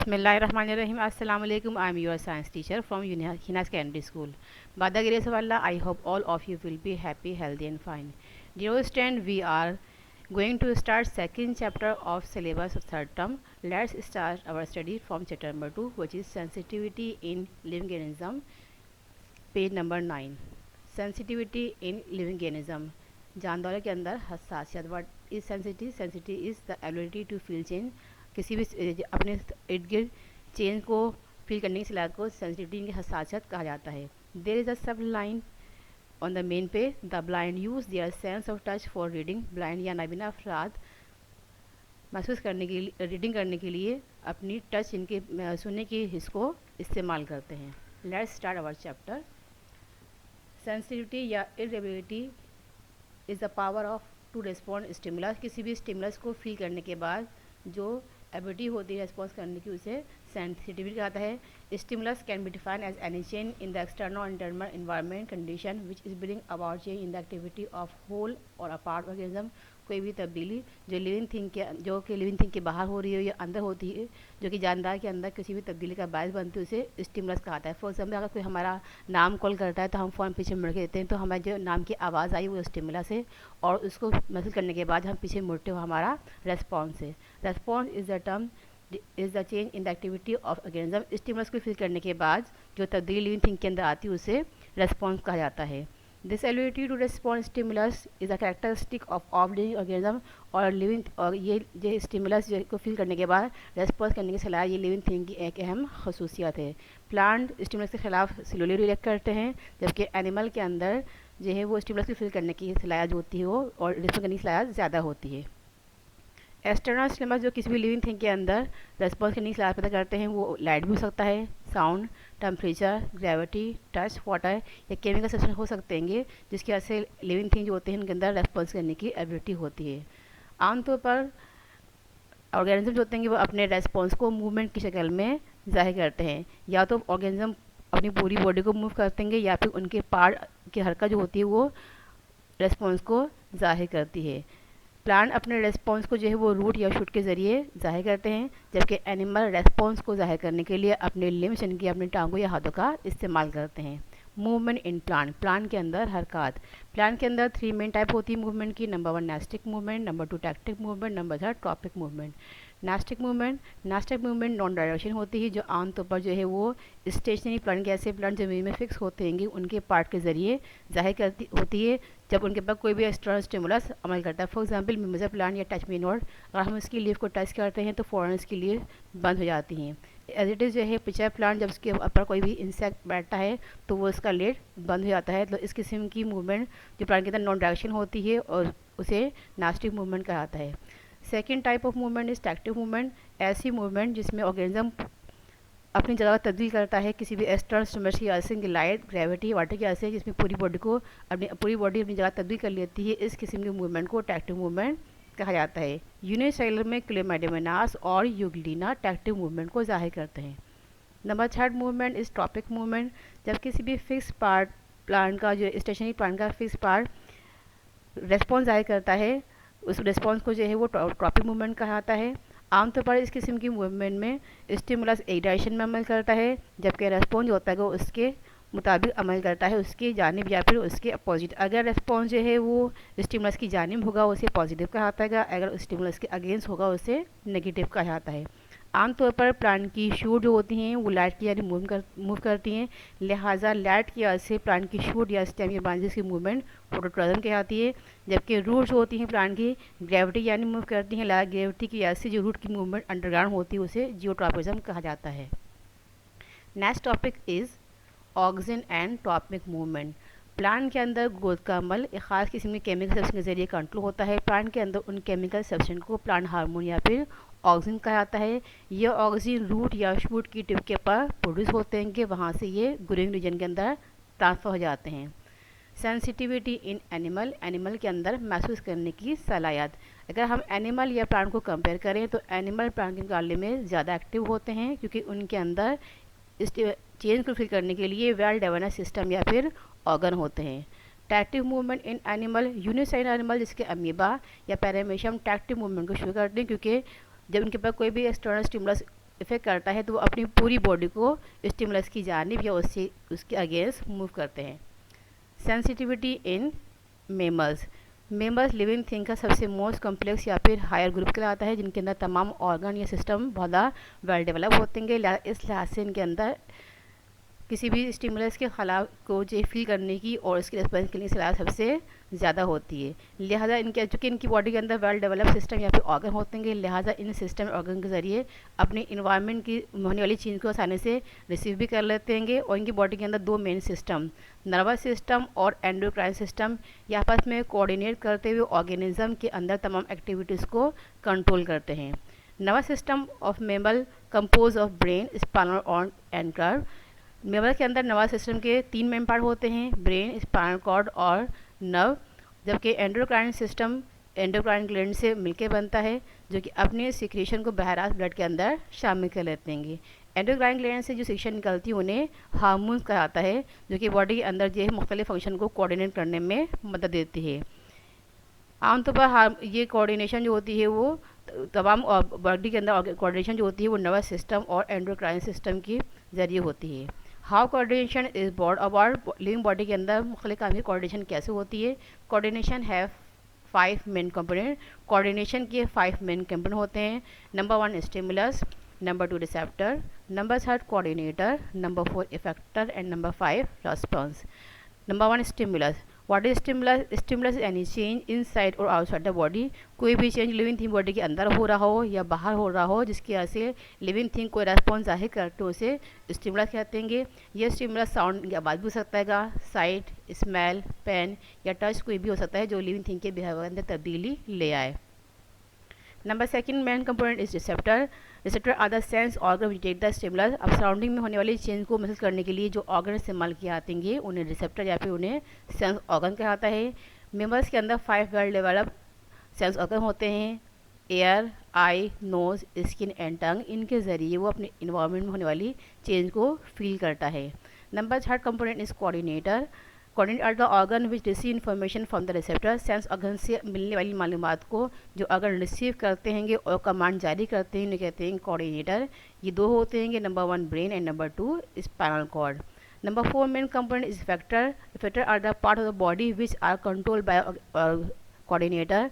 Bismillahirrahmanirrahim. Assalamu alaikum. I'm your science teacher from Hina Secondary School. By the grace of Allah, I hope all of you will be happy, healthy, and fine. Dear students, we are going to start second chapter of syllabus of third term. Let's start our study from chapter number 2, which is sensitivity in living organism. Page number 9. Sensitivity in living organism. जानदारों के अंदर हसासियत. What is sensitivity? Sensitivity is the ability to feel change. किसी भी अपने इर्द गिर्द change को feel करने की सलाह को सेंसिटिविटी की हसासियत कहा जाता है. देयर इज़ अ सब line on the main page. The blind use their sense of touch for reading. Blind या नाबीना अफराद महसूस करने के लिए, रीडिंग करने के लिए अपनी टच, इनके सुनने की हिस्स को इस्तेमाल करते हैं. Let's start our chapter. Sensitivity या irritability is the power of to respond stimulus. किसी भी स्टिमुलस को फील करने के बाद जो एबिलिटी होती है रेस्पॉन्स करने की, उसे सेंसिटिविटी कहता है. Stimulus can be defined as any change in the external और internal environment condition which is bring about change in the activity of whole और अ पार्ट ऑर्गेनिज्म. कोई भी तब्दीली जो लिविंग थिंग के बाहर हो रही है या अंदर होती है, जो कि जानदार के अंदर किसी भी तब्दीली का बायस बनती है, उसे स्टिमुलस कहता है. फॉर एग्जाम्पल, अगर कोई हमारा नाम कॉल करता है तो हम फ़ोन पीछे मुड़ के देते हैं, तो हमारे जो नाम की आवाज़ आई वो स्टिमुलस है, और उसको महसूस करने के बाद हम पीछे मुड़ते हो, हमारा रेस्पॉन्स है. Response is the term is the change in the activity of organism. Stimulus को फील करने के बाद जो तब्दीली लिविंग थिंग के अंदर आती है उसे रेस्पॉन्स कहा जाता है. This ability to respond stimulus is a characteristic of living organism. और लिविंग और ये स्टिमुलस को फील करने के बाद रेस्पॉन्स करने की सलाह ये लिविंग थिंग की एक अहम खसूसियत है. प्लांट स्टिमुलस के खिलाफ स्लोली रिएक्ट करते हैं, जबकि एनिमल के अंदर जो है वो स्टिमुलस को फील करने की सलाह जो होती है वो और रिस्पॉन्स करने की सलाह ज़्यादा होती है. एक्सटर्नल स्टिमुलस जो किसी भी लिविंग थिंग के अंदर रेस्पॉन्स करने की सलाह पैदा करते हैं, वो लाइट भी हो सकता है, sound, temperature, gravity, touch, water या केमिकल सब्सटेंस हो सकते हैं, जिसकी वजह से लिविंग थिंग जो होते हैं उनके अंदर रेस्पॉन्स करने की एबिलिटी होती है. आमतौर पर ऑर्गेनिज्म जो होते हैं वो अपने रेस्पॉन्स को मूवमेंट की शक्ल में जाहिर करते हैं. या तो ऑर्गेनिज्म अपनी पूरी बॉडी को मूव करते हैं, या फिर उनके पार्ट की हरकत जो होती है वो रेस्पॉन्स को जाहिर करती है. प्लांट अपने रेस्पॉन्स को जो है वो रूट या शूट के ज़रिए जाहिर करते हैं, जबकि एनिमल रेस्पॉन्स को जाहिर करने के लिए अपने लिम्स यानी कि अपने टांगों या हाथों का इस्तेमाल करते हैं. Movement in plant. प्लांट के अंदर हरकत. प्लांट के अंदर 3 मेन टाइप होती है मूवमेंट की. Number 1 nastic movement, number 2 tactic movement, number 3 tropic movement. Nastic movement non direction होती है, जो आमतौर पर जो है वो स्टेशनरी प्लांट के ऐसे प्लांट ज़मीन में फिक्स होते हैं उनके पार्ट के ज़रिए जाहिर करती होती है जब उनके पास कोई भी एक्सटर्नल स्टिमुलस अमल करता है. फॉर एग्जांपल, मिमोजा प्लांट या टच मी नॉट, अगर हम उसकी लीफ को टच करते हैं तो फ़ौरन उसकी लीफ बंद हो जाती हैं. एज इट इज़ जो है पिचर प्लांट, जब उसके ऊपर कोई भी इंसेक्ट बैठता है तो वो उसका लेड बंद हो जाता है. तो इस किस्म की मूवमेंट जो प्लांट के अंदर नॉन डायरेक्शन होती है और उसे नेस्टिक मूवमेंट कहलाता है. Second type of movement is tactic movement. ऐसी मूवमेंट जिसमें ऑर्गेनिज्म अपनी जगह तब्दील करता है किसी भी एक्सटर्नल स्टिमुलस की वजह से, लाइट, ग्रेविटी, वाटर की वजह से, जिसमें पूरी बॉडी अपनी जगह तब्दील कर लेती है. इस किस्म की मूवमेंट को टैक्टिव मूवमेंट कहा जाता है. यूनिसेलुलर में क्लेमाइडोमोनास और यूग्लिना टैक्टिव मूवमेंट को जाहिर करते हैं. Number 3 movement is tropic movement. जब किसी भी फिक्स पार्ट प्लांट का, जो स्टेशनरी प्लांट का फिक्स पार्ट रेस्पॉन्स जाहिर करता है, उस रेस्पॉन्स को जो है वो ट्रॉपिक मूवमेंट कहा जाता है. आमतौर पर इस किस्म की मूवमेंट में स्टिमुलस एक डायरेक्शन में अमल करता है, जबकि रेस्पॉन्स जो होता है वो उसके मुताबिक अमल करता है, उसकी जानिब या फिर उसके अपोजिट. अगर रेस्पॉन्स जो है वो स्टिमुलस की जानिब होगा उसे पॉजिटिव कहा जाता है, अगर स्टिमुलस के अगेंस्ट होगा उसे नेगेटिव कहा जाता है. आमतौर पर प्लांट की शूट जो होती हैं वो लाइट की यानी मूव करती हैं, लिहाजा लाइट की वजह से प्लांट की शूट या स्टेम या ब्रांचेस की मूवमेंट फोटोट्रॉपिज्म कहलाती है. जबकि रूट जो होती हैं प्लांट की ग्रेविटी यानी मूव करती हैं, लाइट ग्रेविटी की वजह से जो रूट की मूवमेंट अंडरग्राउंड होती है उसे जियोट्रॉपिज्म कहा जाता है. Next topic is oxygen and topic movement. Plant के अंदर ग्रोथ का अमल एक खास किस्म के केमिकल सब्सटेंस के जरिए कंट्रोल होता है. प्लांट के अंदर उन केमिकल सब्सटेंस को प्लांट हार्मोन या फिर ऑक्सीजन कहा जाता है. यह ऑक्सीजन रूट या शूट की टिप के पर प्रोड्यूस होते हैं कि वहाँ से ये ग्रोइंग रीजन के अंदर ट्रांसफ़र हो जाते हैं. सेंसिटिविटी इन एनिमल के अंदर महसूस करने की सलाहियत. अगर हम एनिमल या प्लांट को कंपेयर करें तो एनिमल प्लांट के मुकाबले में ज़्यादा एक्टिव होते हैं, क्योंकि उनके अंदर इस चेंज को फील करने के लिए वेल डेवलप्ड सिस्टम या फिर ऑर्गन होते हैं. Tactic movement in animal. Unicellular animal जिसके अमीबा या पैरामीशियम टैक्टिव मूवमेंट को शुरू करते हैं, क्योंकि जब उनके पास कोई भी एक्सटर्नल स्टिमुलस इफ़ेक्ट करता है तो वो अपनी पूरी बॉडी को स्टिमुलस की जानिब या उसके अगेंस्ट मूव करते हैं। सेंसिटिविटी इन मेमल्स। मेमल्स लिविंग थिंग का सबसे मोस्ट कॉम्प्लेक्स या फिर हायर ग्रुप कहलाता है, जिनके अंदर तमाम ऑर्गन या सिस्टम बहुत वेल डेवलप होते हैं। इस लिहाज से इनके अंदर किसी भी स्टिमुलस के खिलाफ को जो फील करने की और उसकी रिस्पॉन्स करने की सलाह सबसे ज़्यादा होती है। लिहाजा इनके चूँकि इनकी बॉडी के अंदर वेल डेवलप सिस्टम या फिर ऑर्गन होते हैं, लिहाजा इन सिस्टम ऑर्गन के ज़रिए अपने इन्वायरमेंट की होने वाली चीज़ को आसानी से रिसीव भी कर लेते हैं। और इनकी बॉडी के अंदर दो मेन सिस्टम, नर्वस सिस्टम और एंडोक्राइन सिस्टम, ये आपस में कोऑर्डिनेट करते हुए ऑर्गेनिज्म के अंदर तमाम एक्टिविटीज़ को कंट्रोल करते हैं। Nervous system of mammal compose of brain, spinal cord and curve. Mammal के अंदर नर्वस सिस्टम के 3 मेन पार्ट होते हैं, ब्रेन, स्पाइनल कॉर्ड और नर्व, जबकि एंडोक्राइन सिस्टम एंडोक्राइन ग्लैंड से मिलकर बनता है, जो कि अपने सिक्रेशन को बहर रास्त ब्लड के अंदर शामिल कर लेते हैं। एंडोक्राइन ग्लैंड से जो सिक्रेशन निकलती है उन्हें हार्मोन्स कहा जाता है, जो कि बॉडी के अंदर जो है मुख्तलिफ फंक्शन को कोऑर्डिनेट करने में मदद देती है। आमतौर पर ये कोऑर्डिनेशन जो होती है वो तमाम बॉडी के अंदर कोऑर्डिनेशन जो होती है वो नर्वस सिस्टम और एंडोक्राइन सिस्टम के ज़रिए होती है। How coordination is brought about living body के अंदर मुख्तलिफ काम की कोऑर्डिनेशन कैसे होती है। Coordination have 5 main component. Coordination के 5 मेन कंपोनेंट होते हैं। Number 1 stimulus, number 2 receptor, number 3 coordinator, number 4 effector and number 5 response. Number 1 stimulus. What is stimulus? Stimulus any change inside or outside the body, कोई भी change living thing body के अंदर हो रहा हो या बाहर हो रहा हो जिसकी वजह से लिविंग थिंग कोई रेस्पॉन्स जाहिर करते हो उसे स्टिमुलस कहते हैं। यह स्टिमुलस साउंड की आवाज़ भी हो सकता है, साइट, स्मेल, पेन या टच कोई भी हो सकता है जो लिविंग थिंग के बिहेवियर के अंदर तब्दीली ले आए। Number 2 main component is receptor. Receptor are the sense organ which take the stimulus. अब सराउंडिंग में होने वाली चेंज को महसूस करने के लिए जो ऑर्गन इस्तेमाल किए जाते हैं उन्हें रिसेप्टर या फिर उन्हें सेंस ऑर्गन कहलाता है। मेमल्स के अंदर 5 वेल डेवलप सेंस ऑर्गन होते हैं, ear, eye, nose, skin and tongue. इनके ज़रिए वो अपने इन्वायरमेंट में होने वाली चेंज को फील करता है। Number 3 component is coordinator. Coordinate are the organ which receive information from the receptor. Sense organ से मिलने वाली मालूमात को जो ऑर्गन रिसीव करते हैं और कमांड जारी करते हैं उन्हें कहते हैं कोऑर्डिनेटर। ये 2 होते हैं, number 1 brain and number 2 spinal cord. Number 4 main component is effector. Effector are the part of the body which are control by coordinator.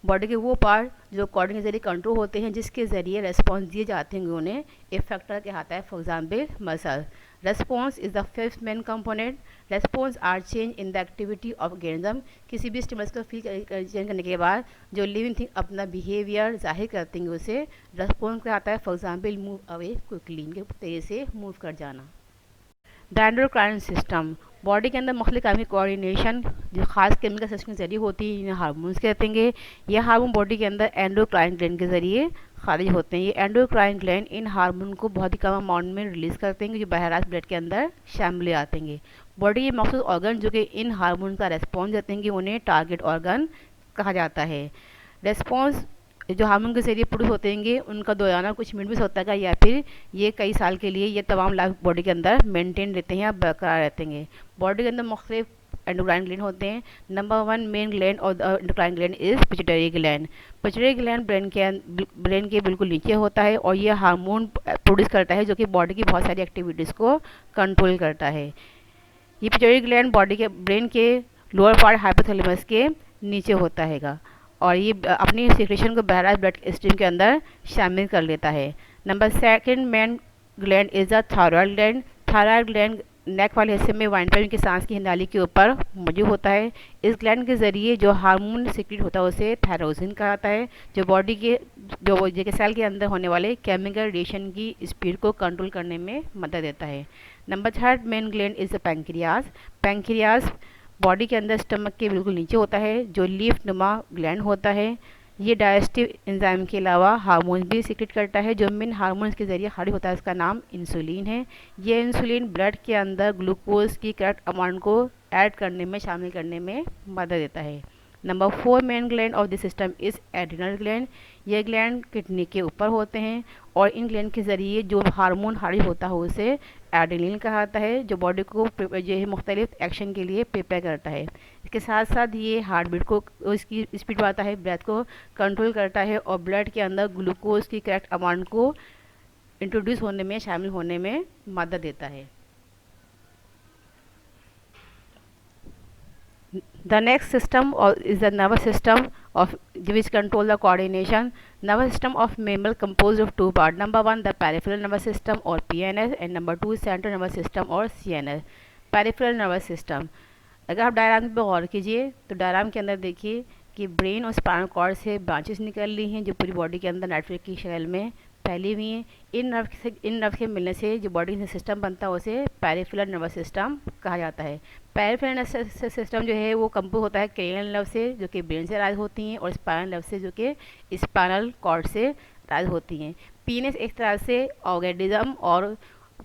Body के वो पार्ट जो कोऑर्डिनेटर के जरिए कंट्रोल होते हैं जिसके ज़रिए रेस्पॉन्स दिए जाते हैं उन्हें इफेक्टर कहलाता है। For example muscle. Response is the 5th main component. Response are change in the activity of organism. किसी भी स्टिमुलस को फील चेंज करने के बाद जो लिविंग थिंग अपना बिहेवियर जाहिर करते हैं उसे रेस्पॉन्स कहलाता है। For example move away quickly, इनके तेज़ी से मूव कर जाना। The endocrine system. बॉडी के अंदर मुख्तलिफ काम की कोऑर्डिनेशन जो खास केमिकल सिस्टम के जरिए होती है, इन्हें हार्मोन्स कहते हैं। यह हार्मोन बॉडी के अंदर एंडोक्राइन ग्लैंड के जरिए खारिज होते हैं। ये एंडोक्राइन ग्लैंड इन हार्मोन को बहुत ही कम अमाउंट में रिलीज़ करते हैं जो बहर रास्त ब्लड के अंदर शामिल आते हैं। बॉडी के मखसूस ऑर्गन जो कि इन हार्मोन का रेस्पॉन्स देते हैं उन्हें टारगेट ऑर्गन कहा जाता है। रेस्पॉन्स जो हार्मोन के जरिए प्रोड्यूस होते हैं उनका दोयाना कुछ मिनट में होता है या फिर ये कई साल के लिए ये तमाम लाइफ बॉडी के अंदर मेंटेन रहते हैं या बरकरार रहते हैं। बॉडी के अंदर मुख्तलिफ एंडोक्राइन ग्लैंड होते हैं। नंबर 1 मेन ग्लैंड और endocrine gland is pituitary gland. Pituitary gland brain के बिल्कुल नीचे होता है और ये हार्मोन प्रोड्यूस करता है जो कि बॉडी की बहुत सारी एक्टिविटीज़ को कंट्रोल करता है। ये पिट्यूटरी ग्लैंड बॉडी के ब्रेन के लोअर पार्ट हाइपोथैलेमस के नीचे होता है और ये अपनी सिक्रेशन को बहराज ब्लड स्ट्रीम के अंदर शामिल कर लेता है। Number 2 main gland is the thyroid gland. Thyroid gland neck वाले हिस्से में वाइनपेन की सांस की नाली के ऊपर मौजूद होता है। इस ग्लैंड के ज़रिए जो हार्मोन सिक्रेट होता है उसे थायरोसिन कहा जाता है जो बॉडी के जो सेल के अंदर होने वाले केमिकल रेडिएशन की स्पीड को कंट्रोल करने में मदद देता है। Number 3 main gland is the pancreas. Pancreas body के अंदर स्टमक के बिल्कुल नीचे होता है जो लीफ नुमा ग्लैंड होता है। ये डाइजेस्टिव एंजाइम के अलावा हार्मोन्स भी सीक्रेट करता है जो मिन हार्मोन्स के ज़रिए खारिज होता है, इसका नाम इंसुलिन है। ये इंसुलिन ब्लड के अंदर ग्लूकोज की करेक्ट अमाउंट को ऐड करने में शामिल करने में मदद देता है। Number 4 main gland of this system is adrenal gland. ये ग्लैंड किडनी के ऊपर होते हैं और इन ग्लैंड के ज़रिए जो हार्मोन खारिज होता है उसे एड्रेनलिन कहा जाता है जो बॉडी को जो है मुख्तलिफ एक्शन के लिए प्रिपेयर करता है। इसके साथ साथ ये हार्ट बीट को इसकी स्पीड बढ़ाता है, ब्रेथ को कंट्रोल करता है और ब्लड के अंदर ग्लूकोज की करेक्ट अमाउंट को इंट्रोड्यूस होने में, शामिल होने में मदद देता है। The next system is the nervous system of which control the coordination. Nervous system of mammal composed of two parts. Number one, the peripheral nervous system or PNS, and number two, central nervous system or CNS. Peripheral nervous system. अगर आप diagram पे गौर कीजिए तो diagram के अंदर देखिए कि brain और स्पाइनल कॉर्ड से ब्रांचेस निकल रही हैं जो पूरी बॉडी के अंदर नेटवर्क की शक्ल में फैली हुई हैं। इन नर्व के मिलने से जो बॉडी का सिस्टम बनता है उसे पेरिफेरल नर्वस सिस्टम कहा जाता है। पेरिफेरल नर्वस सिस्टम जो है वो कंपोज होता है क्रेनियल नर्व से जो कि ब्रेन से राइज होती हैं और स्पाइनल नर्व से जो कि स्पाइनल कॉर्ड से राइज होती हैं। पीनेस एक तरह से ऑर्गेनिज्म और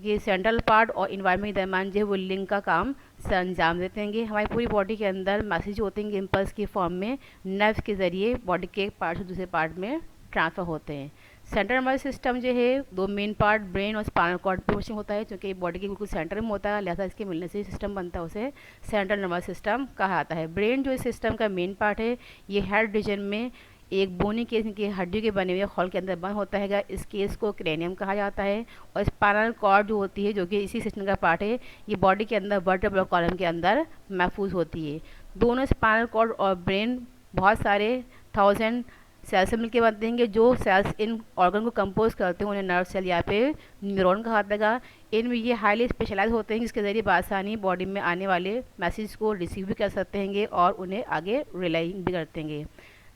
ये सेंट्रल पार्ट और इन्वायरमेंट के दरमियान जो है वो लिंक का काम से अंजाम देते हैं। हमारी पूरी बॉडी के अंदर मैसेज होते हैं इम्पल्स की फॉर्म में नर्व के ज़रिए बॉडी के एक पार्ट से दूसरे पार्ट में ट्रांसफ़र होते हैं। सेंट्रल नर्वस सिस्टम जो है दो मेन पार्ट ब्रेन और स्पाइनल कॉर्ड पे वॉशिंग होता है क्योंकि बॉडी के बिल्कुल सेंटर में होता है, लिहाजा इसके मिलने से सिस्टम बनता है उसे सेंट्रल नर्वस सिस्टम कहा जाता है। ब्रेन जो इस सिस्टम का मेन पार्ट है ये हेड रीजन में एक बोनी केस की हड्डी के बने हुए हॉल के अंदर बंद होता है। इस केस को क्रेनियम कहा जाता है। और स्पाइनल कॉर्ड जो होती है जो कि इसी सिस्टम का पार्ट है ये बॉडी के अंदर वर्टेब्रल कॉलम के अंदर महफूज होती है। दोनों स्पाइनल कॉर्ड और ब्रेन बहुत सारे 1000 सेल से मिलकर बनते हैं जो सेल्स इन ऑर्गन को कंपोज करते हैं उन्हें नर्व सेल या फिर न्यूरॉन कहा जाता है। इनमें ये हाईली स्पेशलाइज होते हैं जिसके ज़रिए बासानी बॉडी में आने वाले मैसेज को रिसीव भी कर सकते हैं और उन्हें आगे रिलाई भी करते हैं।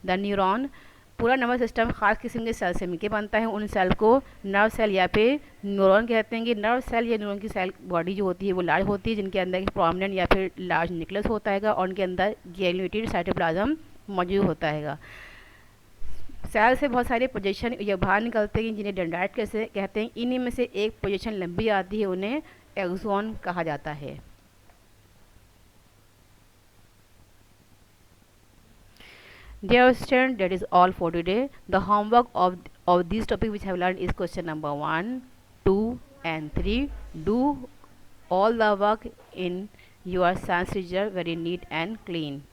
द न्यूरॉन पूरा नर्वस सिस्टम खास किस्म के सेल से मिलकर बनता है। उन सेल को नर्व सेल या फिर न्यूरॉन कहते हैं। नर्व सेल या न्यूरॉन की सेल बॉडी जो होती है वो लार्ज होती है जिनके अंदर प्रोमिनेंट या फिर लार्ज न्यूक्लियस होता है और उनके अंदर ग्रेन्युलेटेड साइटोप्लाज्म मौजूद होता है। सेल से बहुत सारे पोजीशन या बाहर निकलते हैं जिन्हें डेंड्राइट कैसे कहते हैं। इन्हीं में से एक पोजीशन लंबी आती है उन्हें एक्सॉन कहा जाता है। Dear student, that is all for today. The homework of these topics which I have learned is question number 1, 2 and 3. Do all the work in your science register very neat and clean.